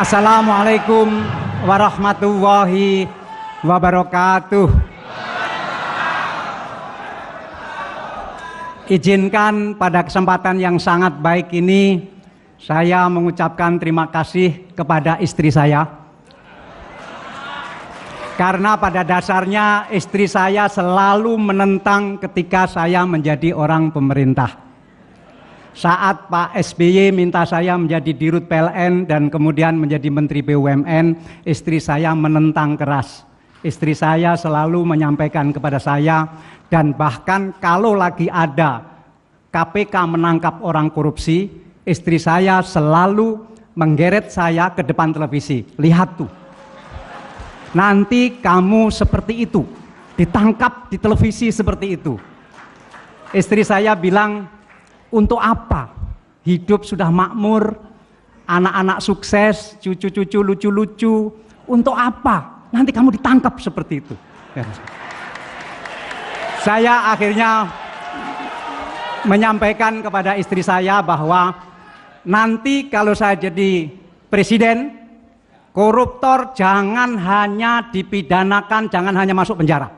Assalamualaikum warahmatullahi wabarakatuh. Izinkan pada kesempatan yang sangat baik ini saya mengucapkan terima kasih kepada istri saya. Karena pada dasarnya istri saya selalu menentang ketika saya menjadi orang pemerintah. Saat Pak SBY minta saya menjadi Dirut PLN dan kemudian menjadi Menteri BUMN, istri saya menentang keras. Istri saya selalu menyampaikan kepada saya, dan bahkan kalau lagi ada KPK menangkap orang korupsi, istri saya selalu menggeret saya ke depan televisi. Lihat tuh, nanti kamu seperti itu, ditangkap di televisi seperti itu. Istri saya bilang, untuk apa? Hidup sudah makmur, anak-anak sukses, cucu-cucu lucu-lucu. Untuk apa? Nanti kamu ditangkap seperti itu. Saya akhirnya menyampaikan kepada istri saya bahwa nanti kalau saya jadi presiden, koruptor jangan hanya dipidanakan, jangan hanya masuk penjara,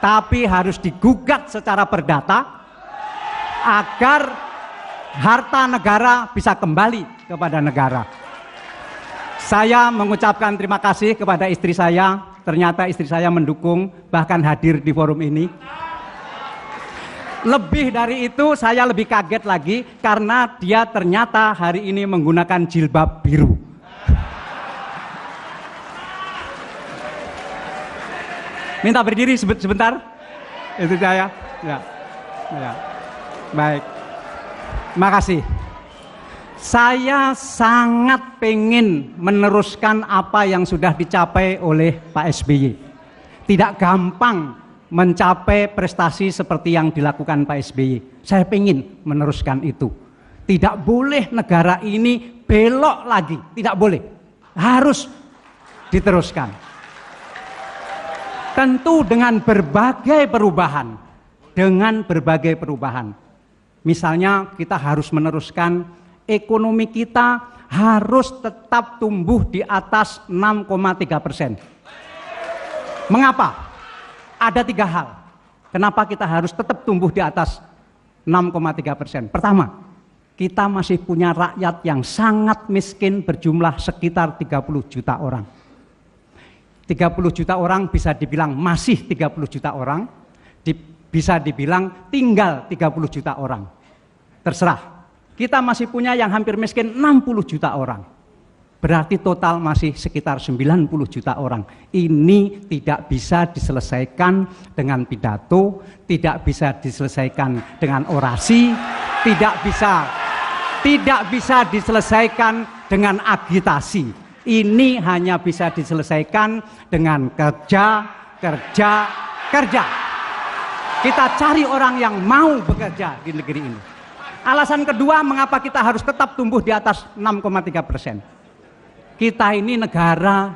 tapi harus digugat secara perdata agar harta negara bisa kembali kepada negara. Saya mengucapkan terima kasih kepada istri saya. Ternyata istri saya mendukung, bahkan hadir di forum ini. Lebih dari itu, saya lebih kaget lagi karena dia ternyata hari ini menggunakan jilbab biru. Minta berdiri sebentar. Itu saya. Ya. Baik, makasih. Saya sangat pengen meneruskan apa yang sudah dicapai oleh Pak SBY. Tidak gampang mencapai prestasi seperti yang dilakukan Pak SBY. Saya pengen meneruskan itu. Tidak boleh negara ini belok lagi, tidak boleh. Harus diteruskan. Tentu dengan berbagai perubahan. Misalnya kita harus meneruskan ekonomi kita harus tetap tumbuh di atas 6,3%. Mengapa? Ada 3 hal. Kenapa kita harus tetap tumbuh di atas 6,3%? Pertama, kita masih punya rakyat yang sangat miskin berjumlah sekitar 30 juta orang. 30 juta orang bisa dibilang masih 30 juta orang, bisa dibilang tinggal 30 juta orang. Terserah. Kita masih punya yang hampir miskin 60 juta orang. Berarti total masih sekitar 90 juta orang. Ini tidak bisa diselesaikan dengan pidato, tidak bisa diselesaikan dengan orasi, tidak bisa diselesaikan dengan agitasi. Ini hanya bisa diselesaikan dengan kerja. Kita cari orang yang mau bekerja di negeri ini. Alasan kedua, mengapa kita harus tetap tumbuh di atas 6,3%. Kita ini negara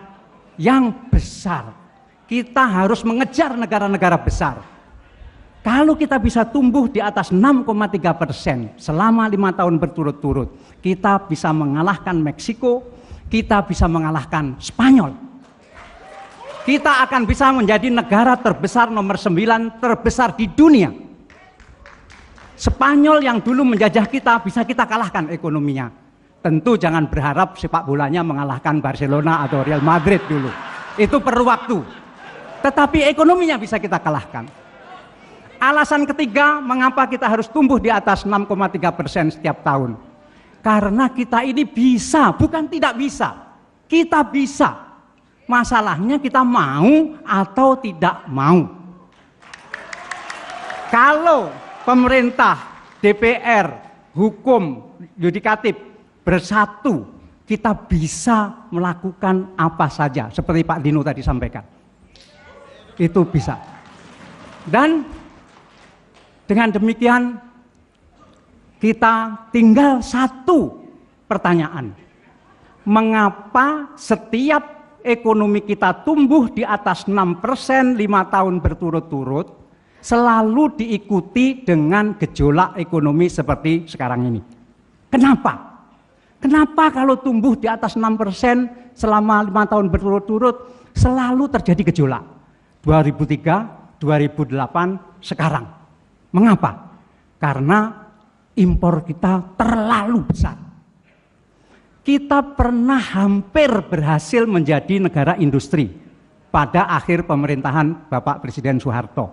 yang besar. Kita harus mengejar negara-negara besar. Kalau kita bisa tumbuh di atas 6,3% selama 5 tahun berturut-turut, kita bisa mengalahkan Meksiko, kita bisa mengalahkan Spanyol. Kita akan bisa menjadi negara terbesar nomor 9 terbesar di dunia. Spanyol yang dulu menjajah kita bisa kita kalahkan ekonominya. Tentu jangan berharap sepak bolanya mengalahkan Barcelona atau Real Madrid dulu. Itu perlu waktu. Tetapi ekonominya bisa kita kalahkan. Alasan ketiga, mengapa kita harus tumbuh di atas 6,3% setiap tahun. Karena kita ini bisa, bukan tidak bisa. Kita bisa. Masalahnya kita mau atau tidak mau. Kalau pemerintah, DPR, hukum, yudikatif bersatu, kita bisa melakukan apa saja. Seperti Pak Dino tadi sampaikan. Itu bisa. Dan dengan demikian kita tinggal satu pertanyaan. Mengapa setiap ekonomi kita tumbuh di atas 6% 5 tahun berturut-turut, selalu diikuti dengan gejolak ekonomi seperti sekarang ini? Kenapa? Kenapa kalau tumbuh di atas 6% selama 5 tahun berturut-turut selalu terjadi gejolak? 2003, 2008, sekarang. Mengapa? Karena impor kita terlalu besar. Kita pernah hampir berhasil menjadi negara industri pada akhir pemerintahan Bapak Presiden Soeharto,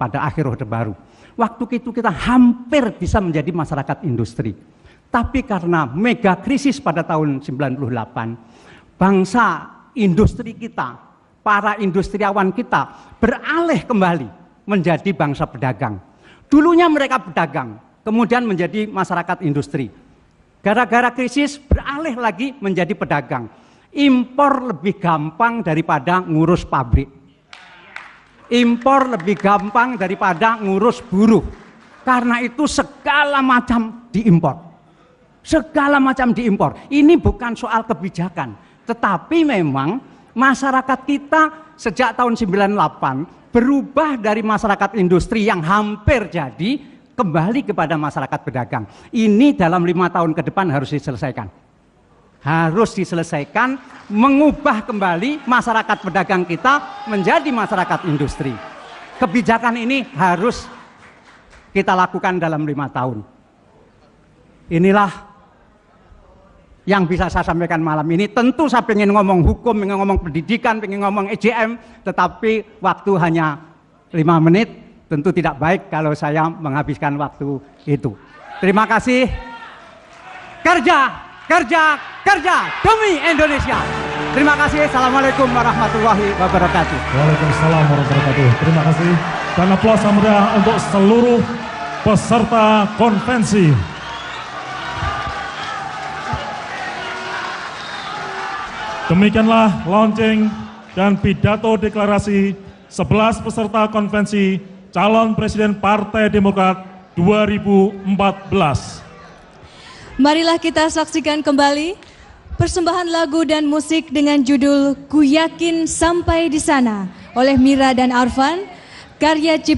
pada akhir Orde Baru. Waktu itu kita hampir bisa menjadi masyarakat industri. Tapi karena mega krisis pada tahun 98, bangsa industri kita, para industriawan kita beralih kembali menjadi bangsa pedagang. Dulunya mereka pedagang, kemudian menjadi masyarakat industri. Gara-gara krisis beralih lagi menjadi pedagang. Impor lebih gampang daripada ngurus pabrik. Impor lebih gampang daripada ngurus buruh. Karena itu segala macam diimpor. Segala macam diimpor. Ini bukan soal kebijakan, tetapi memang masyarakat kita sejak tahun 98 berubah dari masyarakat industri yang hampir jadi kembali kepada masyarakat pedagang. Ini dalam 5 tahun ke depan harus diselesaikan. Harus diselesaikan, mengubah kembali masyarakat pedagang kita menjadi masyarakat industri. Kebijakan ini harus kita lakukan dalam 5 tahun. Inilah yang bisa saya sampaikan malam ini. Tentu saya ingin ngomong hukum, ingin ngomong pendidikan, ingin ngomong EJM, tetapi waktu hanya 5 menit. Tentu tidak baik kalau saya menghabiskan waktu itu. Terima kasih. Kerja, kerja, kerja demi Indonesia. Terima kasih. Assalamualaikum warahmatullahi wabarakatuh. Waalaikumsalam warahmatullahi wabarakatuh. Terima kasih. Dan aplaus yang meriah untuk seluruh peserta konvensi. Demikianlah launching dan pidato deklarasi 11 peserta konvensi calon presiden Partai Demokrat 2014. Marilah kita saksikan kembali persembahan lagu dan musik dengan judul Ku Yakin Sampai di Sana oleh Mira dan Arfan, karya